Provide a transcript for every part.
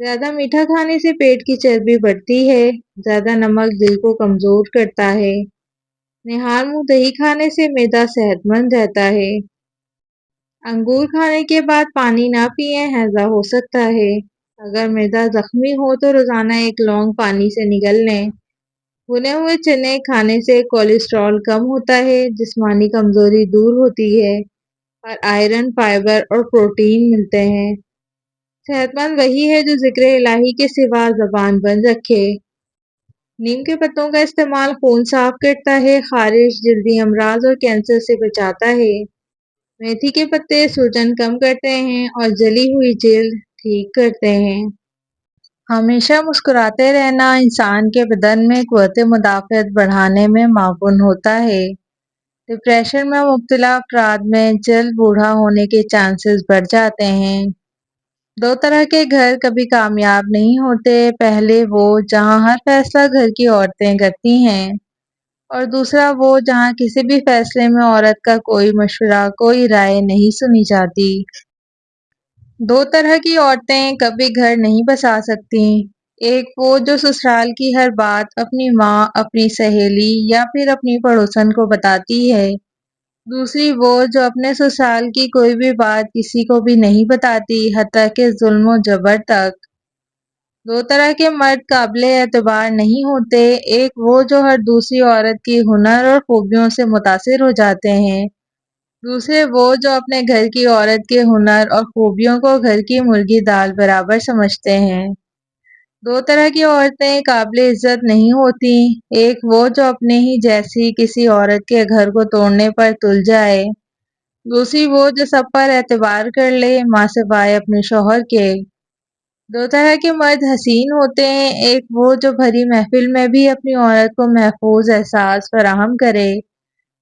زیادہ میٹھا کھانے سے پیٹ کی چربی بڑھتی ہے، زیادہ نمک دل کو کمزور کرتا ہے۔ نہار منہ دہی کھانے سے معدہ صحت مند رہتا ہے۔ انگور کھانے کے بعد پانی نہ پئیں، ہیضہ ہو سکتا ہے۔ اگر معدہ زخمی ہو تو روزانہ 1 لونگ پانی سے نگل لیں۔ بھنے ہوئے چنے کھانے سے کولیسٹرول کم ہوتا ہے، جسمانی کمزوری دور ہوتی ہے اور آئرن، فائبر اور پروٹین ملتے ہیں۔ صحت مند وہی ہے جو ذکر الہی کے سوا زبان بند رکھے۔ نیم کے پتوں کا استعمال خون صاف کرتا ہے، خارش، جلدی امراض اور کینسر سے بچاتا ہے۔ میتھی کے پتے سوجن کم کرتے ہیں اور جلی ہوئی جلد ٹھیک کرتے ہیں۔ ہمیشہ مسکراتے رہنا انسان کے بدن میں قوت مدافعت بڑھانے میں معاون ہوتا ہے۔ ڈپریشن میں مبتلا افراد میں جلد بوڑھا ہونے کے چانسز بڑھ جاتے ہیں۔ 2 طرح کے گھر کبھی کامیاب نہیں ہوتے، پہلے وہ جہاں ہر فیصلہ گھر کی عورتیں کرتی ہیں، اور دوسرا وہ جہاں کسی بھی فیصلے میں عورت کا کوئی مشورہ، کوئی رائے نہیں سنی جاتی۔ 2 طرح کی عورتیں کبھی گھر نہیں بسا سکتی، ایک وہ جو سسرال کی ہر بات اپنی ماں، اپنی سہیلی یا پھر اپنی پڑوسن کو بتاتی ہے، دوسری وہ جو اپنے سسرال کی کوئی بھی بات کسی کو بھی نہیں بتاتی، حتیٰ کہ ظلم و جبر تک۔ 2 طرح کے مرد قابل اعتبار نہیں ہوتے، ایک وہ جو ہر دوسری عورت کی ہنر اور خوبیوں سے متاثر ہو جاتے ہیں، دوسرے وہ جو اپنے گھر کی عورت کے ہنر اور خوبیوں کو گھر کی مرغی دال برابر سمجھتے ہیں۔ 2 طرح کی عورتیں قابل عزت نہیں ہوتی، ایک وہ جو اپنے ہی جیسی کسی عورت کے گھر کو توڑنے پر تل جائے، دوسری وہ جو سب پر اعتبار کر لے، ماں سوائے اپنے شوہر کے۔ 2 طرح کے مرد حسین ہوتے ہیں، ایک وہ جو بھری محفل میں بھی اپنی عورت کو محفوظ احساس فراہم کرے،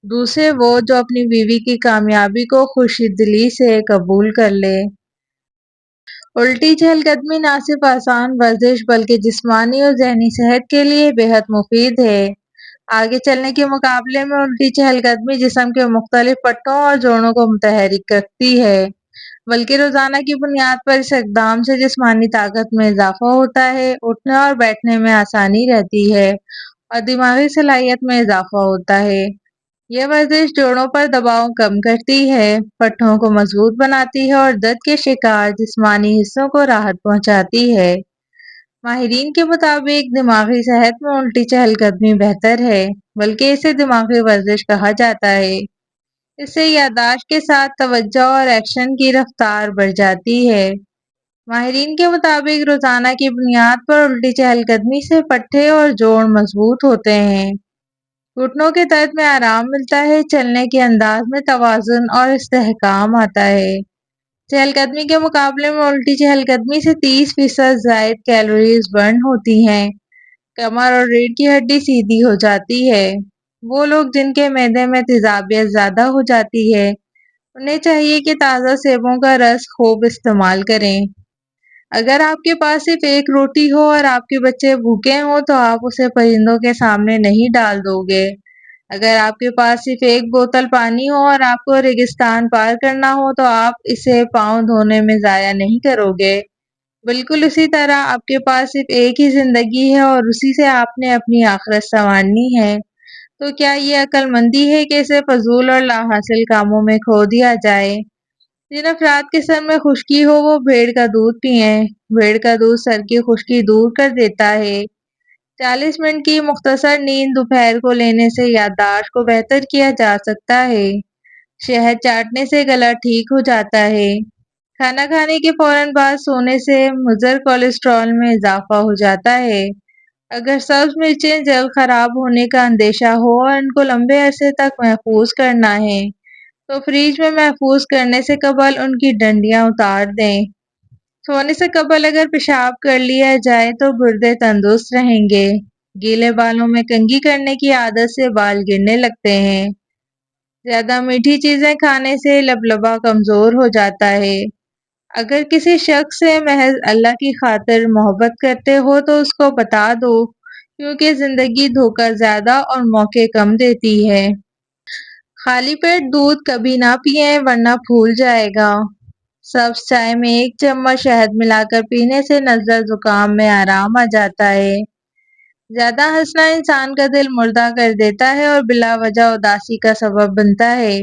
دوسرے وہ جو اپنی بیوی کی کامیابی کو خوش دلی سے قبول کر لے۔ الٹی چہل قدمی نہ صرف آسان ورزش بلکہ جسمانی اور ذہنی صحت کے لیے بہت مفید ہے۔ آگے چلنے کے مقابلے میں الٹی چہل قدمی جسم کے مختلف پٹھوں اور جوڑوں کو متحرک کرتی ہے، بلکہ روزانہ کی بنیاد پر اس اقدام سے جسمانی طاقت میں اضافہ ہوتا ہے، اٹھنے اور بیٹھنے میں آسانی رہتی ہے اور دماغی صلاحیت میں اضافہ ہوتا ہے۔ یہ ورزش جوڑوں پر دباؤ کم کرتی ہے، پٹھوں کو مضبوط بناتی ہے اور درد کے شکار جسمانی حصوں کو راحت پہنچاتی ہے۔ ماہرین کے مطابق دماغی صحت میں الٹی چہل قدمی بہتر ہے، بلکہ اسے دماغی ورزش کہا جاتا ہے۔ اس سے یادداشت کے ساتھ توجہ اور ایکشن کی رفتار بڑھ جاتی ہے۔ ماہرین کے مطابق روزانہ کی بنیاد پر الٹی چہل قدمی سے پٹھے اور جوڑ مضبوط ہوتے ہیں، گھٹنوں کے درد میں آرام ملتا ہے، چلنے کے انداز میں توازن اور استحکام آتا ہے۔ چہل قدمی کے مقابلے میں الٹی چہل قدمی سے 30% زائد کیلوریز برن ہوتی ہیں، کمر اور ریڑھ کی ہڈی سیدھی ہو جاتی ہے۔ وہ لوگ جن کے معدے میں تیزابیت زیادہ ہو جاتی ہے، انہیں چاہیے کہ تازہ سیبوں کا رس خوب استعمال کریں۔ اگر آپ کے پاس صرف 1 روٹی ہو اور آپ کے بچے بھوکے ہوں تو آپ اسے پرندوں کے سامنے نہیں ڈال دو گے۔ اگر آپ کے پاس صرف 1 بوتل پانی ہو اور آپ کو ریگستان پار کرنا ہو تو آپ اسے پاؤں دھونے میں ضائع نہیں کرو گے۔ بالکل اسی طرح آپ کے پاس صرف 1 ہی زندگی ہے اور اسی سے آپ نے اپنی آخرت سنوارنی ہے، تو کیا یہ عقل مندی ہے کہ اسے فضول اور لا حاصل کاموں میں کھو دیا جائے؟ جن افراد کے سر میں خشکی ہو وہ بھیڑ کا دودھ پئیں، بھیڑ کا دودھ سر کی خشکی دور کر دیتا ہے۔ 40 منٹ کی مختصر نیند دوپہر کو لینے سے یادداشت کو بہتر کیا جا سکتا ہے۔ شہد چاٹنے سے گلا ٹھیک ہو جاتا ہے۔ کھانا کھانے کے فوراً بعد سونے سے مضر کولیسٹرول میں اضافہ ہو جاتا ہے۔ اگر سبز مرچیں جلد خراب ہونے کا اندیشہ ہو اور ان کو لمبے عرصے تک محفوظ کرنا ہے تو فریج میں محفوظ کرنے سے قبل ان کی ڈنڈیاں اتار دیں۔ سونے سے قبل اگر پیشاب کر لیا جائے تو گردے تندرست رہیں گے۔ گیلے بالوں میں کنگھی کرنے کی عادت سے بال گرنے لگتے ہیں۔ زیادہ میٹھی چیزیں کھانے سے لبلبا کمزور ہو جاتا ہے۔ اگر کسی شخص سے محض اللہ کی خاطر محبت کرتے ہو تو اس کو بتا دو، کیونکہ زندگی دھوکہ زیادہ اور موقع کم دیتی ہے۔ خالی پیٹ دودھ کبھی نہ پئیں ورنہ پھول جائے گا۔ سبز چائے میں 1 چمچ شہد ملا کر پینے سے نزلہ زکام میں آرام آ جاتا ہے۔ زیادہ ہنسنا انسان کا دل مردہ کر دیتا ہے اور بلا وجہ اداسی کا سبب بنتا ہے۔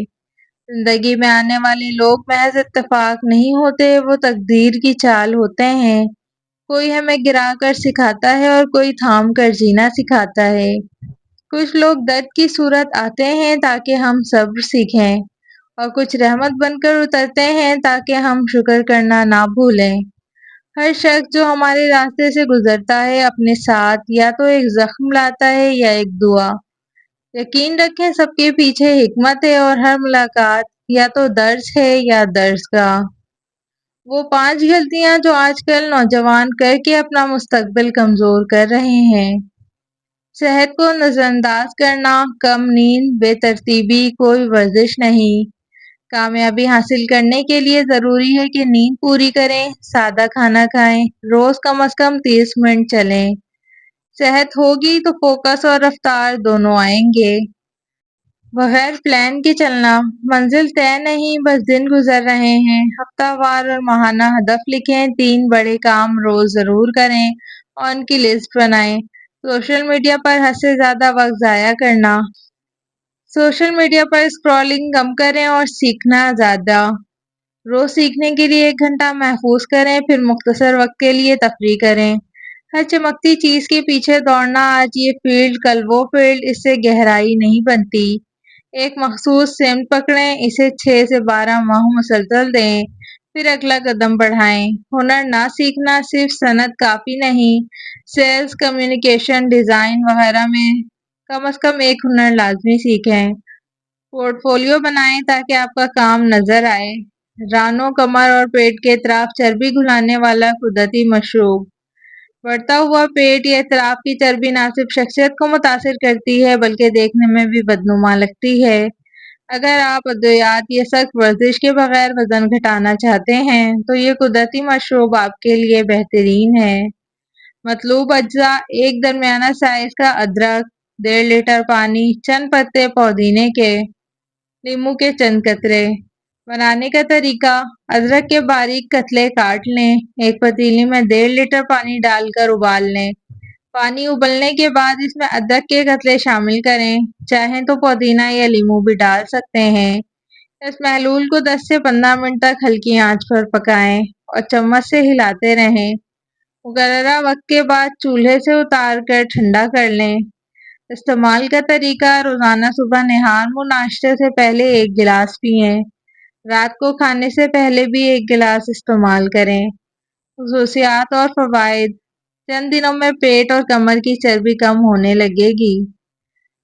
زندگی میں آنے والے لوگ محض اتفاق نہیں ہوتے، وہ تقدیر کی چال ہوتے ہیں۔ کوئی ہمیں گرا کر سکھاتا ہے اور کوئی تھام کر جینا سکھاتا ہے۔ کچھ لوگ درد کی صورت آتے ہیں تاکہ ہم صبر سیکھیں، اور کچھ رحمت بن کر اترتے ہیں تاکہ ہم شکر کرنا نہ بھولیں۔ ہر شخص جو ہمارے راستے سے گزرتا ہے اپنے ساتھ یا تو ایک زخم لاتا ہے یا ایک دعا۔ یقین رکھیں سب کے پیچھے حکمت ہے، اور ہر ملاقات یا تو درس ہے یا درسگاہ۔ وہ 5 غلطیاں جو آج کل نوجوان کر کے اپنا مستقبل کمزور کر رہے ہیں۔ صحت کو نظر انداز کرنا، کم نیند، بے ترتیبی، کوئی ورزش نہیں۔ کامیابی حاصل کرنے کے لیے ضروری ہے کہ نیند پوری کریں، سادہ کھانا کھائیں، روز کم از کم 30 منٹ چلیں۔ صحت ہوگی تو فوکس اور رفتار دونوں آئیں گے۔ بغیر پلان کے چلنا، منزل طے نہیں، بس دن گزر رہے ہیں۔ ہفتہ وار اور ماہانہ ہدف لکھیں، 3 بڑے کام روز ضرور کریں اور ان کی لسٹ بنائیں۔ سوشل میڈیا پر حد سے زیادہ وقت ضائع کرنا۔ سوشل میڈیا پر اسکرولنگ کم کریں اور سیکھنا زیادہ۔ روز سیکھنے کے لیے 1 گھنٹہ محفوظ کریں، پھر مختصر وقت کے لیے تفریح کریں۔ ہر چمکتی چیز کے پیچھے دوڑنا، آج یہ فیلڈ کل وہ فیلڈ، اس سے گہرائی نہیں بنتی۔ ایک مخصوص سمت پکڑیں، اسے 6 سے 12 ماہ مسلسل دیں، پھر اگلا قدم بڑھائیں۔ ہنر نہ سیکھنا، صرف صنعت کافی نہیں۔ سیلز، کمیونیکیشن، ڈیزائن وغیرہ میں کم از کم ایک ہنر لازمی سیکھیں۔ پورٹ فولیو بنائیں تاکہ آپ کا کام نظر آئے۔ رانوں، کمر اور پیٹ کے اطراف چربی گھلانے والا قدرتی مشروب۔ بڑھتا ہوا پیٹ یا اطراف کی چربی نہ صرف شخصیت کو متاثر کرتی ہے بلکہ دیکھنے میں بھی بدنما لگتی ہے۔ اگر آپ ادویات یا سخت ورزش کے بغیر وزن گھٹانا چاہتے ہیں تو یہ قدرتی مشروب آپ کے لیے بہترین ہے۔ مطلوب اجزاء: 1 درمیانہ سائز کا ادرک، 1.5 لیٹر پانی، چند پتے پودینے کے، لیموں کے چند قطرے۔ بنانے کا طریقہ: ادرک کے باریک قطعے کاٹ لیں، ایک پتیلی میں 1.5 لیٹر پانی ڈال کر ابال لیں۔ پانی ابلنے کے بعد اس میں ادرک کے قطرے شامل کریں، چاہیں تو پودینہ یا لیموں بھی ڈال سکتے ہیں۔ اس محلول کو 10 سے 15 منٹ تک ہلکی آنچ پر پکائیں اور چمچ سے ہلاتے رہیں۔ مقررہ وقت کے بعد چولہے سے اتار کر ٹھنڈا کر لیں۔ استعمال کا طریقہ: روزانہ صبح نہار منہ ناشتے سے پہلے 1 گلاس پئیں۔ رات کو کھانے سے پہلے بھی 1 گلاس استعمال کریں۔ خصوصیات اور فوائد: چند دنوں میں پیٹ اور کمر کی چربی کم ہونے لگے گی۔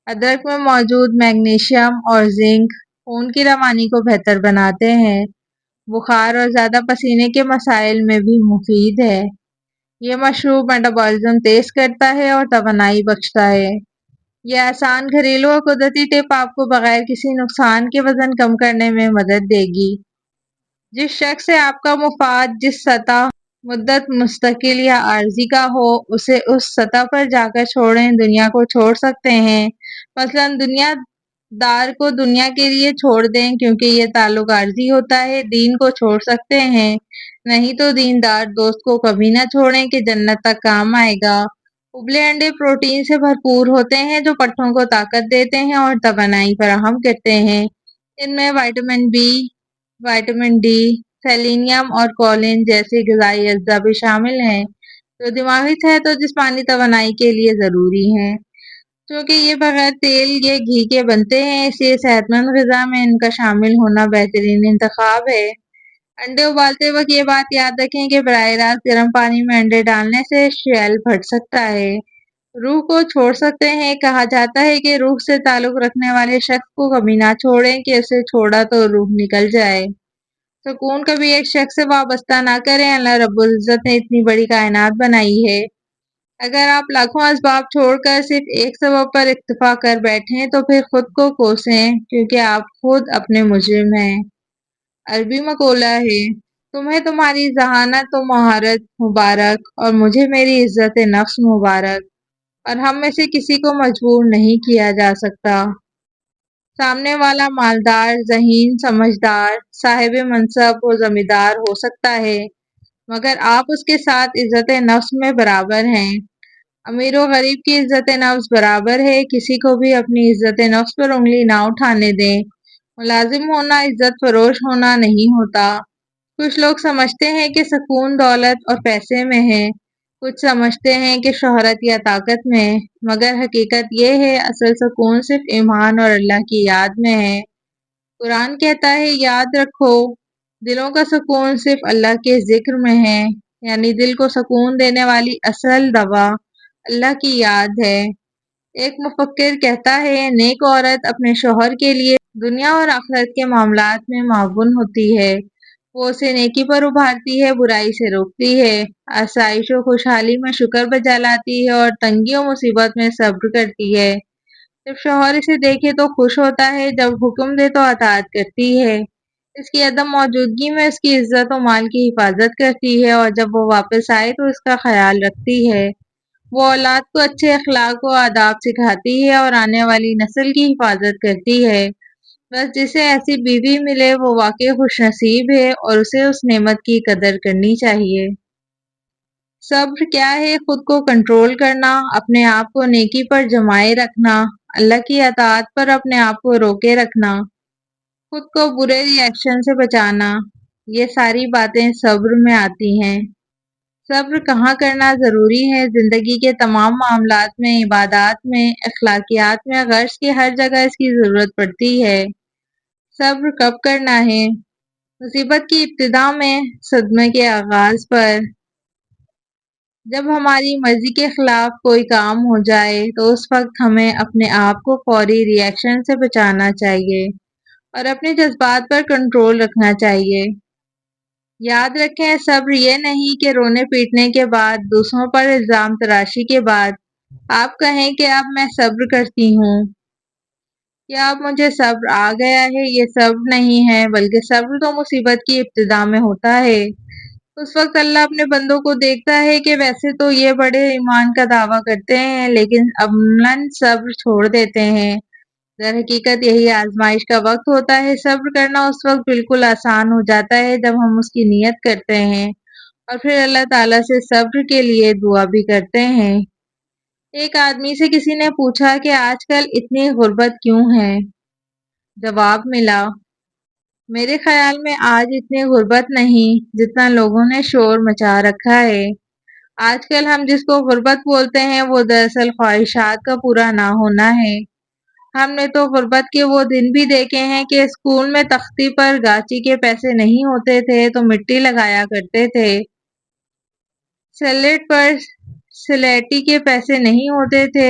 ادرک میں موجود میگنیشیم اور زنک خون کی روانی کو بہتر بناتے ہیں۔ بخار اور زیادہ پسینے کے مسائل میں بھی مفید ہے۔ یہ مشروب میٹابولزم تیز کرتا ہے اور توانائی بخشتا ہے۔ یہ آسان گھریلو اور قدرتی ٹپ آپ کو بغیر کسی نقصان کے وزن کم کرنے میں مدد دے گی۔ جس شخص سے آپ کا مفاد جس سطح، مدت، مستقل یا عارضی کا ہو، اسے اس سطح پر جا کر چھوڑیں۔ دنیا کو چھوڑ سکتے ہیں، مثلاً دنیا دار کو دنیا کے لیے چھوڑ دیں کیونکہ یہ تعلق عارضی ہوتا ہے۔ دین کو چھوڑ سکتے ہیں، نہیں تو دیندار دوست کو کبھی نہ چھوڑیں کہ جنت تک کام آئے گا۔ ابلے انڈے پروٹین سے بھرپور ہوتے ہیں جو پٹھوں کو طاقت دیتے ہیں اور توانائی فراہم کرتے ہیں۔ ان میں vitamin B, vitamin D, selenium اور کولین جیسے غذائی اجزاء بھی شامل ہیں جو دماغی صحت اور جسمانی توانائی کے لیے ضروری ہیں۔ چونکہ یہ بغیر تیل یا گھی کے بنتے ہیں، اس لیے صحت مند غذا میں ان کا شامل ہونا بہترین انتخاب ہے۔ انڈے ابالتے وقت یہ بات یاد رکھیں کہ براہ راست گرم پانی میں انڈے ڈالنے سے شیل پھٹ سکتا ہے۔ روح کو چھوڑ سکتے ہیں: کہا جاتا ہے کہ روح سے تعلق رکھنے والے شخص کو کبھی نہ چھوڑیں کہ اسے چھوڑا تو روح نکل جائے۔ سکون کبھی ایک شخص سے وابستہ نہ کریں، اللہ رب العزت نے اتنی بڑی کائنات بنائی ہے۔ اگر آپ لاکھوں اسباب چھوڑ کر صرف ایک سبب پر اکتفا کر بیٹھیں تو پھر خود کو کوسیں کیونکہ آپ خود اپنے مجرم ہیں۔ عربی مقولہ ہے: تمہیں تمہاری ذہانت و مہارت مبارک اور مجھے میری عزت نفس مبارک، اور ہم میں سے کسی کو مجبور نہیں کیا جا سکتا۔ سامنے والا مالدار، ذہین، سمجھدار، صاحب منصب و زمیندار ہو سکتا ہے، مگر آپ اس کے ساتھ عزت نفس میں برابر ہیں۔ امیر و غریب کی عزت نفس برابر ہے، کسی کو بھی اپنی عزت نفس پر انگلی نہ اٹھانے دیں۔ ملازم ہونا عزت فروش ہونا نہیں ہوتا۔ کچھ لوگ سمجھتے ہیں کہ سکون دولت اور پیسے میں ہے، کچھ سمجھتے ہیں کہ شہرت یا طاقت میں، مگر حقیقت یہ ہے اصل سکون صرف ایمان اور اللہ کی یاد میں ہے۔ قرآن کہتا ہے یاد رکھو دلوں کا سکون صرف اللہ کے ذکر میں ہے، یعنی دل کو سکون دینے والی اصل دوا اللہ کی یاد ہے۔ ایک مفکر کہتا ہے نیک عورت اپنے شوہر کے لیے دنیا اور آخرت کے معاملات میں معاون ہوتی ہے، وہ اسے نیکی پر ابھارتی ہے، برائی سے روکتی ہے، آسائش و خوشحالی میں شکر بجا لاتی ہے اور تنگی و مصیبت میں صبر کرتی ہے۔ جب شوہر اسے دیکھے تو خوش ہوتا ہے، جب حکم دے تو اطاعت کرتی ہے، اس کی عدم موجودگی میں اس کی عزت و مال کی حفاظت کرتی ہے، اور جب وہ واپس آئے تو اس کا خیال رکھتی ہے۔ وہ اولاد کو اچھے اخلاق و آداب سکھاتی ہے اور آنے والی نسل کی حفاظت کرتی ہے۔ بس جسے ایسی بیوی ملے وہ واقعی خوش نصیب ہے اور اسے اس نعمت کی قدر کرنی چاہیے۔ صبر کیا ہے؟ خود کو کنٹرول کرنا، اپنے آپ کو نیکی پر جمائے رکھنا، اللہ کی اطاعت پر اپنے آپ کو روکے رکھنا، خود کو برے ری ایکشن سے بچانا، یہ ساری باتیں صبر میں آتی ہیں۔ صبر کہاں کرنا ضروری ہے؟ زندگی کے تمام معاملات میں، عبادات میں، اخلاقیات میں، غرض کی ہر جگہ اس کی ضرورت پڑتی ہے۔ صبر کب کرنا ہے؟ مصیبت کی ابتدا میں، صدمے کے آغاز پر، جب ہماری مرضی کے خلاف کوئی کام ہو جائے تو اس وقت ہمیں اپنے آپ کو فوری ری ایکشن سے بچانا چاہیے اور اپنے جذبات پر کنٹرول رکھنا چاہیے۔ یاد رکھیں صبر یہ نہیں کہ رونے پیٹنے کے بعد، دوسروں پر الزام تراشی کے بعد آپ کہیں کہ اب میں صبر کرتی ہوں یا اب مجھے صبر آ گیا ہے، یہ صبر نہیں ہے، بلکہ صبر تو مصیبت کی ابتدا میں ہوتا ہے۔ اس وقت اللہ اپنے بندوں کو دیکھتا ہے کہ ویسے تو یہ بڑے ایمان کا دعویٰ کرتے ہیں لیکن عملاً صبر چھوڑ دیتے ہیں۔ در حقیقت یہی آزمائش کا وقت ہوتا ہے۔ صبر کرنا اس وقت بالکل آسان ہو جاتا ہے جب ہم اس کی نیت کرتے ہیں اور پھر اللہ تعالیٰ سے صبر کے لیے دعا بھی کرتے ہیں۔ ایک آدمی سے کسی نے پوچھا کہ آج کل اتنی غربت کیوں ہے؟ جواب ملا، میرے خیال میں آج اتنی غربت نہیں جتنا لوگوں نے شور مچا رکھا ہے۔ آج کل ہم جس کو غربت بولتے ہیں وہ دراصل خواہشات کا پورا نہ ہونا ہے۔ ہم نے تو غربت کے وہ دن بھی دیکھے ہیں کہ اسکول میں تختی پر گاچی کے پیسے نہیں ہوتے تھے تو مٹی لگایا کرتے تھے، سلیٹ پر سلیٹی کے پیسے نہیں ہوتے تھے،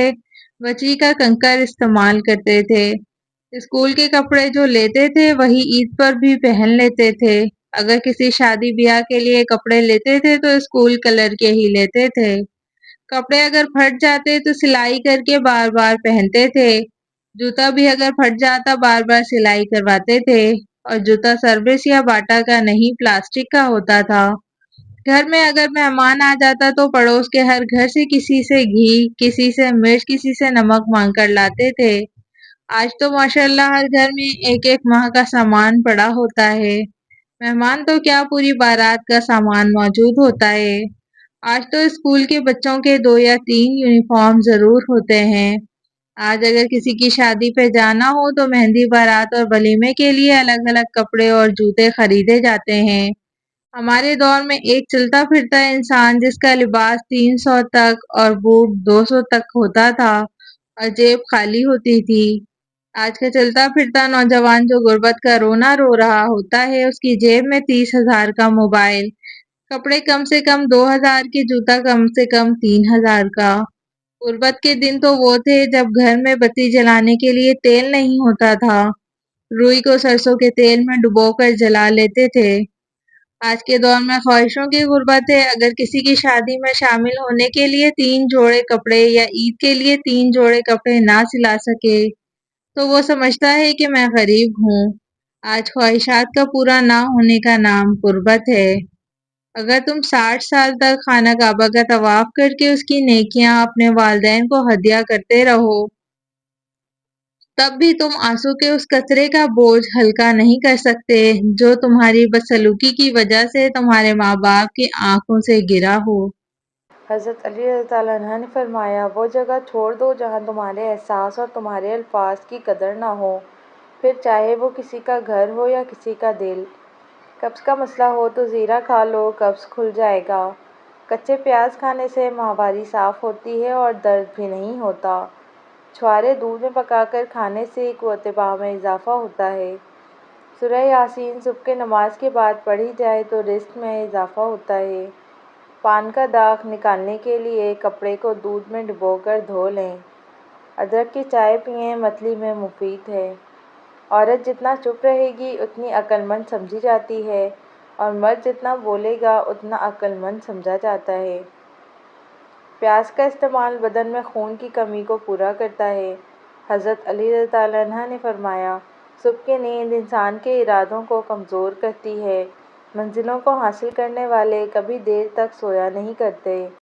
بچی کا کنکر استعمال کرتے تھے، اسکول کے کپڑے جو لیتے تھے وہی عید پر بھی پہن لیتے تھے، اگر کسی شادی بیاہ کے لیے کپڑے لیتے تھے تو اسکول کلر کے ہی لیتے تھے، کپڑے اگر پھٹ جاتے تو سلائی کر کے بار بار پہنتے تھے، جوتا بھی اگر پھٹ جاتا بار بار سلائی کرواتے تھے، اور جوتا سروس یا باٹا کا نہیں پلاسٹک کا ہوتا تھا۔ گھر میں اگر مہمان آ جاتا تو پڑوس کے ہر گھر سے کسی سے گھی، کسی سے مرچ، کسی سے نمک مانگ کر لاتے تھے۔ آج تو ماشاءاللہ ہر گھر میں ایک ایک ماہ کا سامان پڑا ہوتا ہے، مہمان تو کیا پوری بارات کا سامان موجود ہوتا ہے۔ آج تو اسکول کے بچوں کے 2 یا 3 یونیفارم ضرور ہوتے ہیں۔ آج اگر کسی کی شادی پہ جانا ہو تو مہندی، بارات اور ولیمے کے لیے الگ الگ کپڑے اور جوتے خریدے جاتے ہیں۔ ہمارے دور میں ایک چلتا پھرتا انسان جس کا لباس 300 تک اور بوٹ 200 تک ہوتا تھا اور جیب خالی ہوتی تھی۔ آج کا چلتا پھرتا نوجوان جو غربت کا رونا رو رہا ہوتا ہے اس کی جیب میں 30,000 کا موبائل، کپڑے کم سے کم 2,000 کے، جوتا کم سے کم 3,000 کا۔ غربت کے دن تو وہ تھے جب گھر میں بتی جلانے کے لیے تیل نہیں ہوتا تھا، روئی کو سرسوں کے تیل میں ڈبو کر جلا لیتے تھے۔ آج کے دور میں خواہشوں کی غربت ہے، اگر کسی کی شادی میں شامل ہونے کے لیے 3 جوڑے کپڑے یا عید کے لیے 3 جوڑے کپڑے نہ سلا سکے تو وہ سمجھتا ہے کہ میں غریب ہوں۔ آج خواہشات کا پورا نہ ہونے کا نام غربت ہے۔ اگر تم 60 سال تک خانہ کعبہ کا طواف کر کے اس کی نیکیاں اپنے والدین کو ہدیہ کرتے رہو تب بھی تم آنسو کے اس قطرے کا بوجھ ہلکا نہیں کر سکتے جو تمہاری بدسلوکی کی وجہ سے تمہارے ماں باپ کی آنکھوں سے گرا ہو۔ حضرت علی رضی اللہ عنہ نے فرمایا، وہ جگہ چھوڑ دو جہاں تمہارے احساس اور تمہارے الفاظ کی قدر نہ ہو، پھر چاہے وہ کسی کا گھر ہو یا کسی کا دل۔ قبض کا مسئلہ ہو تو زیرہ کھا لو، قبض کھل جائے گا۔ کچے پیاز کھانے سے ماہواری صاف ہوتی ہے اور درد بھی نہیں ہوتا۔ چھوارے دودھ میں پکا کر کھانے سے قوت بہا میں اضافہ ہوتا ہے۔ سورہ یاسین صبح کے نماز کے بعد پڑھی جائے تو رزق میں اضافہ ہوتا ہے۔ پان کا داغ نکالنے کے لیے کپڑے کو دودھ میں ڈبو کر دھو لیں۔ ادرک کی چائے پئیں، متلی میں مفید ہے۔ عورت جتنا چپ رہے گی اتنی عقل مند سمجھی جاتی ہے اور مرد جتنا بولے گا اتنا عقل مند سمجھا جاتا ہے۔ پیاز کا استعمال بدن میں خون کی کمی کو پورا کرتا ہے۔ حضرت علی رضی اللہ عنہ نے فرمایا، صبح کی نیند انسان کے ارادوں کو کمزور کرتی ہے۔ منزلوں کو حاصل کرنے والے کبھی دیر تک سویا نہیں کرتے۔